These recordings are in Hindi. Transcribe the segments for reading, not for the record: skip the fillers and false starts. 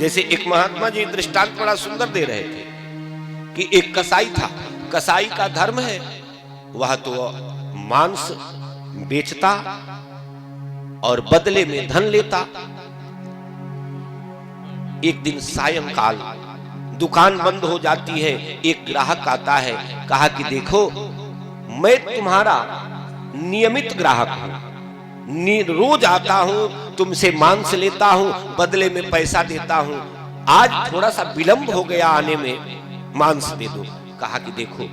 जैसे एक महात्मा जी दृष्टांत बड़ा सुंदर दे रहे थे कि एक कसाई था। कसाई का धर्म है वह तो मांस बेचता और बदले में धन लेता। एक दिन सायंकाल दुकान बंद हो जाती है, एक ग्राहक आता है, कहा कि देखो मैं तुम्हारा नियमित ग्राहक हूं, रोज आता हूं, तुमसे मांस लेता हूं, बदले में पैसा देता हूं, आज थोड़ा सा विलंब हो गया आने में, मांस दे दो। कहा कि देखो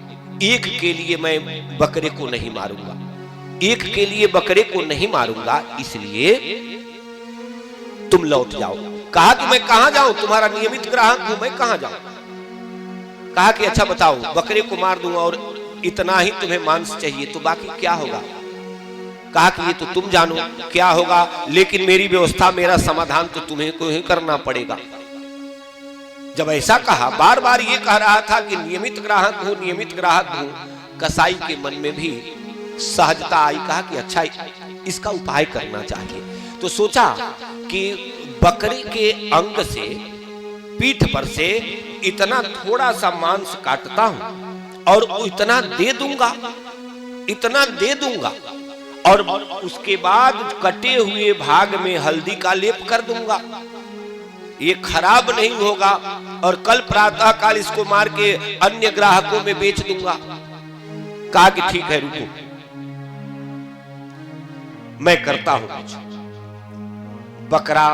एक के लिए मैं बकरे को नहीं मारूंगा, एक के लिए बकरे को नहीं मारूंगा, इसलिए तुम लौट जाओ। कहा कि मैं कहां जाऊं, तुम्हारा नियमित ग्राहक हूं, मैं कहां जाऊं। कहा कि अच्छा बताओ, बकरे को मार दूंगा और इतना ही तुम्हें मांस चाहिए तो बाकी क्या होगा। कहा कि ये तो तुम जानो क्या होगा, लेकिन मेरी व्यवस्था, मेरा समाधान तो तुम्हें को ही करना पड़ेगा। जब ऐसा कहा, बार बार ये कह रहा था कि नियमित ग्राहक हूं, नियमित ग्राहक हूं, कसाई के मन में भी सहजता आई। कहा कि अच्छा इसका उपाय करना चाहिए। तो सोचा कि बकरी के अंग से, पीठ पर से इतना थोड़ा सा मांस काटता हूं और इतना दे दूंगा, इतना दे दूंगा, और उसके बाद कटे हुए भाग में हल्दी का लेप कर दूंगा, ये खराब नहीं होगा, और कल प्रातः काल इसको मार के अन्य ग्राहकों में बेच दूंगा। कहा कि ठीक है, रुको मैं करता हूं कुछ। बकरा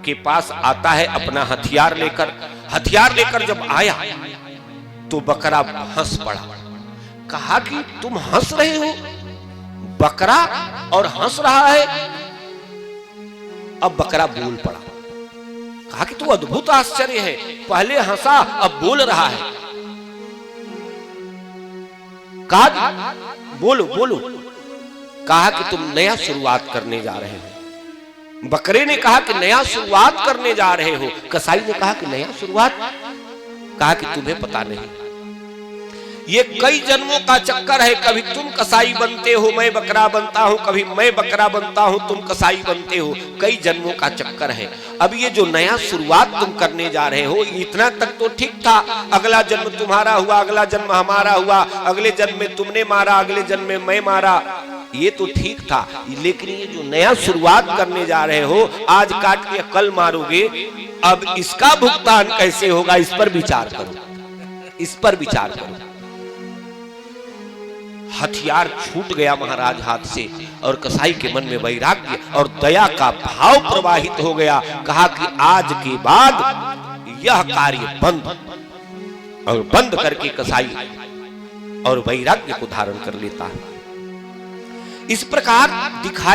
के पास आता है अपना हथियार लेकर। हथियार लेकर जब आया तो बकरा हंस पड़ा। कहा कि तुम हंस रहे हो, बकरा और हंस रहा है। अब बकरा बोल पड़ा। कहा कि तू अद्भुत आश्चर्य है, पहले हंसा अब बोल रहा है। कहा बोलो बोलो। कहा कि तुम नया शुरुआत करने जा रहे हो। बकरे ने कहा कि नया शुरुआत करने जा रहे हो। कसाई ने कहा कि नया शुरुआत। कहा कि तुम्हें पता नहीं, ये कई जन्मों का चक्कर है, कभी तुम कसाई बनते हो मैं बकरा बनता हूं, कभी मैं बकरा बनता हूं तुम कसाई बनते हो, कई जन्मों का चक्कर है। अब ये जो नया शुरुआत तुम करने जा रहे हो, इतना तक तो ठीक था, अगला जन्म तुम्हारा हुआ, अगला जन्म हमारा हुआ, अगले जन्म में तुमने मारा, अगले जन्म में मैं मारा, ये तो ठीक था। लेकिन ये जो नया शुरुआत करने जा रहे हो, आज काट के कल मारोगे, अब इसका भुगतान कैसे होगा, इस पर विचार करो, इस पर विचार करो। हथियार छूट गया महाराज हाथ से, और कसाई के मन में वैराग्य और दया का भाव प्रवाहित हो गया। कहा कि आज के बाद यह कार्य बंद, और बंद करके कसाई और वैराग्य को धारण कर लेता है। इस प्रकार दिखाया